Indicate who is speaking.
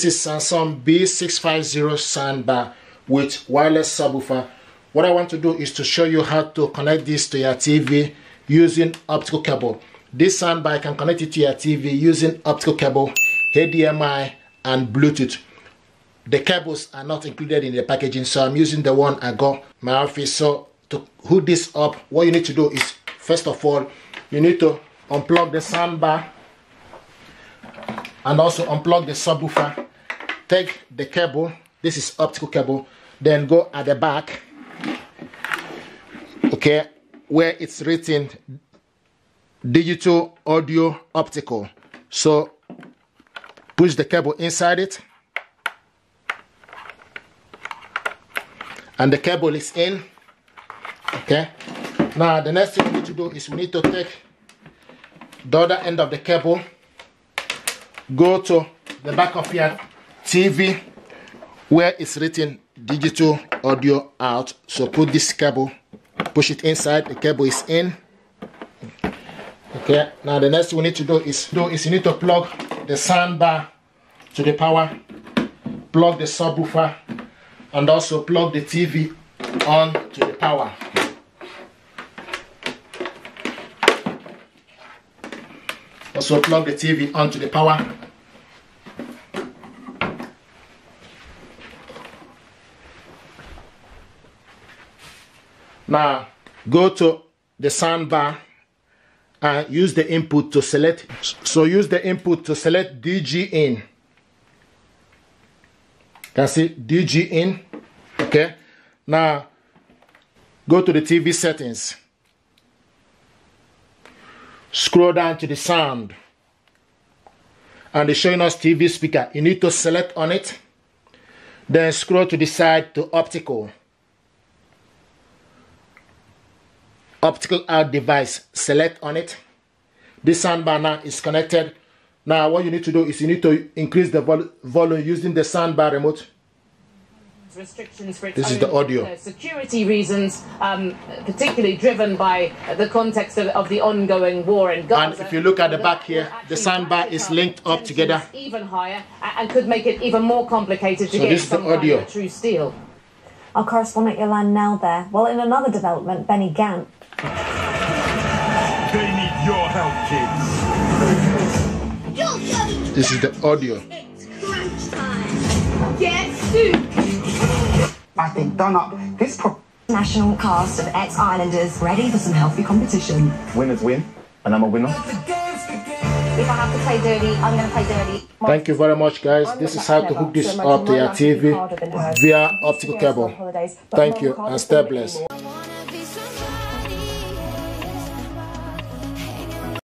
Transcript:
Speaker 1: This is Samsung B650 soundbar with wireless subwoofer. What I want to do is to show you how to connect this to your TV using optical cable. This soundbar can connect it to your TV using optical cable, HDMI and Bluetooth. The cables are not included in the packaging, so I'm using the one I got my office. So to hook this up, what you need to do is, first of all, you need to unplug the soundbar and also unplug the subwoofer. Take the cable, this is optical cable, then go at the back, okay, where it's written digital audio optical. So push the cable inside it, and the cable is in. Okay, now the next thing we need to do is we need to take the other end of the cable, go to the back of your TV where it's written digital audio out. So put this cable, push it inside, the cable is in. Okay, now the next thing we need to do is you need to plug the soundbar to the power, plug the subwoofer, and also plug the TV on to the power. Also plug the TV onto the power. Now go to the soundbar and use the input to select. So use the input to select DG in. Can see DG in. Okay. Now go to the TV settings. Scroll down to the sound, and it's showing us TV speaker. You need to select on it, then scroll to the side to optical. Optical out device, select on it. This soundbar now is connected. Now what you need to do is you need to increase the volume using the soundbar remote.
Speaker 2: Restrictions for its
Speaker 1: this is the audio.
Speaker 2: Security reasons, particularly driven by the context of the ongoing war in Gaza.
Speaker 1: And if you look at the back here, the soundbar is linked up together.
Speaker 2: Even higher, and could make it even more complicated to get some kind of true steel.
Speaker 3: Our correspondent Yolande Nell there. Well, in another development, Benny Gant.
Speaker 4: They need your help, kids.
Speaker 1: This is the audio.
Speaker 5: It's crunch time. Get soup.
Speaker 6: I think done up. This
Speaker 3: National cast of ex-Islanders ready for some healthy competition.
Speaker 6: Winners win, and I'm a winner.
Speaker 3: If I have to play dirty, I'm going to play dirty.
Speaker 1: Thank you very much, guys. This is how to hook this up to your TV via optical cable. Thank you and stay blessed.